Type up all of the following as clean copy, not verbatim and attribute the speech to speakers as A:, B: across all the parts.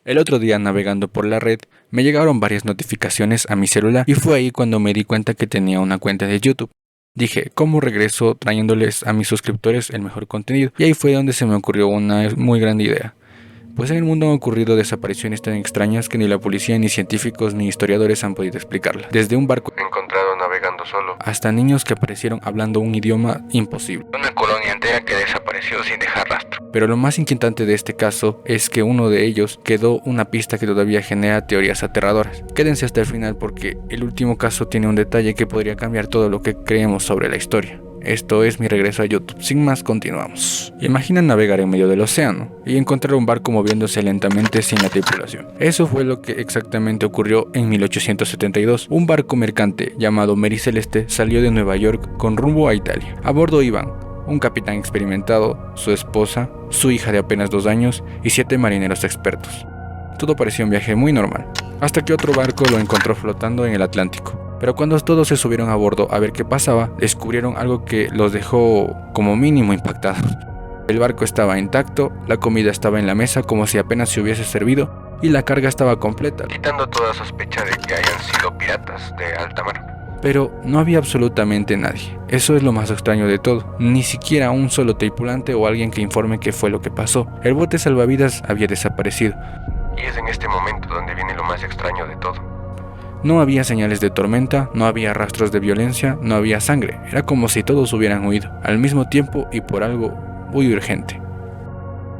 A: El otro día, navegando por la red, me llegaron varias notificaciones a mi celular y fue ahí cuando me di cuenta que tenía una cuenta de YouTube. Dije, ¿cómo regreso trayéndoles a mis suscriptores el mejor contenido? Y ahí fue donde se me ocurrió una muy grande idea. Pues en el mundo han ocurrido desapariciones tan extrañas que ni la policía, ni científicos, ni historiadores han podido explicarla. Desde un barco encontrado navegando solo, hasta niños que aparecieron hablando un idioma imposible. Una colonia entera que desapareció sin dejar rastro. Pero lo más inquietante de este caso es que uno de ellos quedó una pista que todavía genera teorías aterradoras. Quédense hasta el final porque el último caso tiene un detalle que podría cambiar todo lo que creemos sobre la historia. Esto es mi regreso a YouTube. Sin más, continuamos. Imagina navegar en medio del océano y encontrar un barco moviéndose lentamente sin la tripulación. Eso fue lo que exactamente ocurrió en 1872. Un barco mercante llamado Mary Celeste salió de Nueva York con rumbo a Italia. A bordo iban un capitán experimentado, su esposa, su hija de apenas 2 años y 7 marineros expertos. Todo parecía un viaje muy normal, hasta que otro barco lo encontró flotando en el Atlántico. Pero cuando todos se subieron a bordo a ver qué pasaba, descubrieron algo que los dejó como mínimo impactados. El barco estaba intacto, la comida estaba en la mesa como si apenas se hubiese servido y la carga estaba completa, quitando toda sospecha de que hayan sido piratas de alta mar. Pero no había absolutamente nadie. Eso es lo más extraño de todo. Ni siquiera un solo tripulante o alguien que informe qué fue lo que pasó. El bote salvavidas había desaparecido. Y es en este momento donde viene lo más extraño de todo. No había señales de tormenta, no había rastros de violencia, no había sangre. Era como si todos hubieran huido, al mismo tiempo y por algo muy urgente.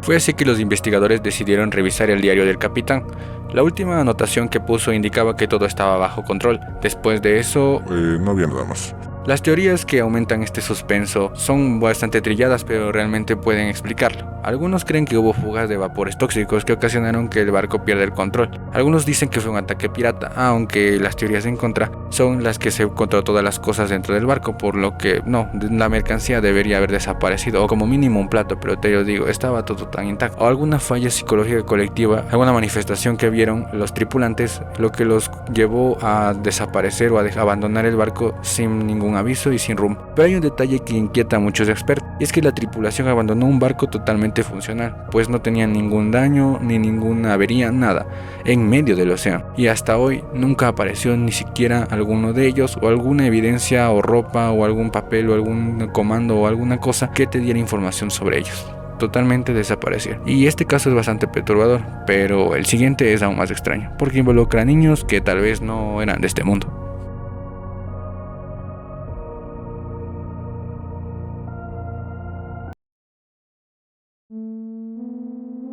A: Fue así que los investigadores decidieron revisar el diario del capitán. La última anotación que puso indicaba que todo estaba bajo control. Después de eso...
B: no había nada más.
A: Las teorías que aumentan este suspenso son bastante trilladas, pero realmente pueden explicarlo. Algunos creen que hubo fugas de vapores tóxicos que ocasionaron que el barco pierda el control. Algunos dicen que fue un ataque pirata, aunque las teorías en contra son las que se encontró todas las cosas dentro del barco, por lo que no, la mercancía debería haber desaparecido, o como mínimo un plato, pero te lo digo, estaba todo tan intacto. O alguna falla psicológica colectiva, alguna manifestación que vieron los tripulantes, lo que los llevó a desaparecer o a abandonar el barco sin ningún aviso y sin rumbo. Pero hay un detalle que inquieta a muchos expertos, y es que la tripulación abandonó un barco totalmente funcional, pues no tenían ningún daño ni ninguna avería, nada, en medio del océano, y hasta hoy nunca apareció ni siquiera alguno de ellos o alguna evidencia o ropa o algún papel o algún comando o alguna cosa que te diera información sobre ellos. Totalmente desaparecieron. Y este caso es bastante perturbador, pero el siguiente es aún más extraño, porque involucra a niños que tal vez no eran de este mundo.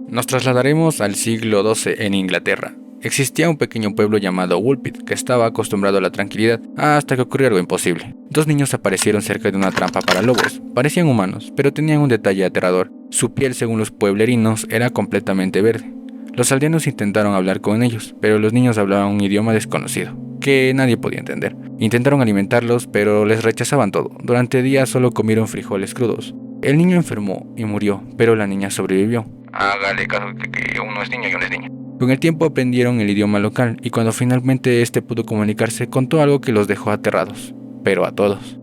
A: Nos trasladaremos al siglo XII en Inglaterra. Existía un pequeño pueblo llamado Woolpit que estaba acostumbrado a la tranquilidad hasta que ocurrió algo imposible. 2 niños aparecieron cerca de una trampa para lobos. Parecían humanos, pero tenían un detalle aterrador. Su piel, según los pueblerinos, era completamente verde. Los aldeanos intentaron hablar con ellos, pero los niños hablaban un idioma desconocido, que nadie podía entender. Intentaron alimentarlos, pero les rechazaban todo. Durante días solo comieron frijoles crudos. El niño enfermó y murió, pero la niña sobrevivió. Hágale caso que uno es niño y uno es niña. Con el tiempo aprendieron el idioma local y cuando finalmente este pudo comunicarse contó algo que los dejó aterrados, pero a todos.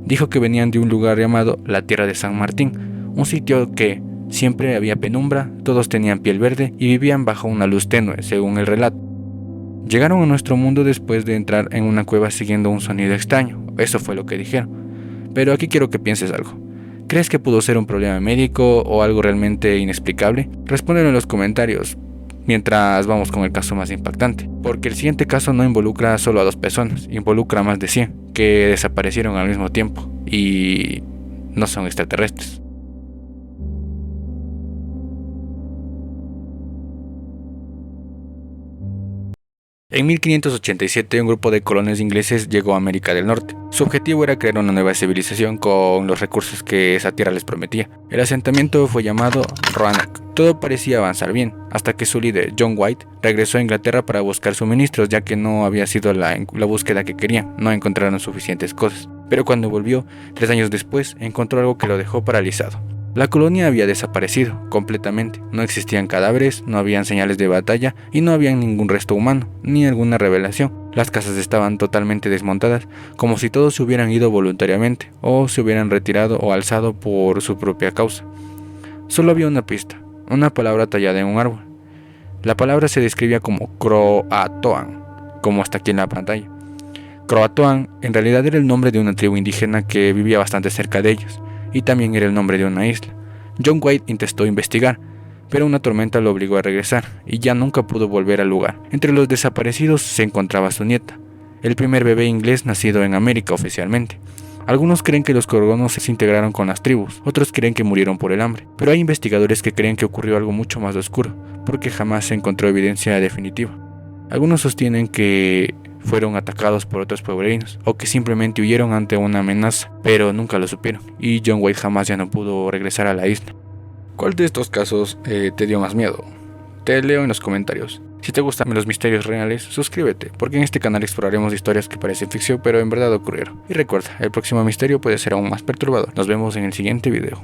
A: Dijo que venían de un lugar llamado la Tierra de San Martín, un sitio que siempre había penumbra, todos tenían piel verde y vivían bajo una luz tenue, según el relato. Llegaron a nuestro mundo después de entrar en una cueva siguiendo un sonido extraño, eso fue lo que dijeron. Pero aquí quiero que pienses algo. ¿Crees que pudo ser un problema médico o algo realmente inexplicable? Respóndelo en los comentarios mientras vamos con el caso más impactante. Porque el siguiente caso no involucra solo a 2 personas, involucra a más de 100 que desaparecieron al mismo tiempo y no son extraterrestres. En 1587 un grupo de colonos ingleses llegó a América del Norte. Su objetivo era crear una nueva civilización con los recursos que esa tierra les prometía. El asentamiento fue llamado Roanoke. Todo parecía avanzar bien, hasta que su líder, John White, regresó a Inglaterra para buscar suministros, ya que no había sido la búsqueda que querían, no encontraron suficientes cosas. Pero cuando volvió, 3 años después, encontró algo que lo dejó paralizado. La colonia había desaparecido completamente, no existían cadáveres, no habían señales de batalla y no había ningún resto humano, ni alguna revelación. Las casas estaban totalmente desmontadas, como si todos se hubieran ido voluntariamente o se hubieran retirado o alzado por su propia causa. Solo había una pista, una palabra tallada en un árbol. La palabra se describía como Croatoan, como está aquí en la pantalla. Croatoan en realidad era el nombre de una tribu indígena que vivía bastante cerca de ellos, y también era el nombre de una isla. John White intentó investigar, pero una tormenta lo obligó a regresar, y ya nunca pudo volver al lugar. Entre los desaparecidos se encontraba su nieta, el primer bebé inglés nacido en América oficialmente. Algunos creen que los corgonos se integraron con las tribus, otros creen que murieron por el hambre, pero hay investigadores que creen que ocurrió algo mucho más oscuro, porque jamás se encontró evidencia definitiva. Algunos sostienen que fueron atacados por otros pueblerinos, o que simplemente huyeron ante una amenaza, pero nunca lo supieron, y John White jamás ya no pudo regresar a la isla. ¿Cuál de estos casos te dio más miedo? Te leo en los comentarios. Si te gustan los misterios reales, suscríbete, porque en este canal exploraremos historias que parecen ficción pero en verdad ocurrieron. Y recuerda, el próximo misterio puede ser aún más perturbador. Nos vemos en el siguiente video.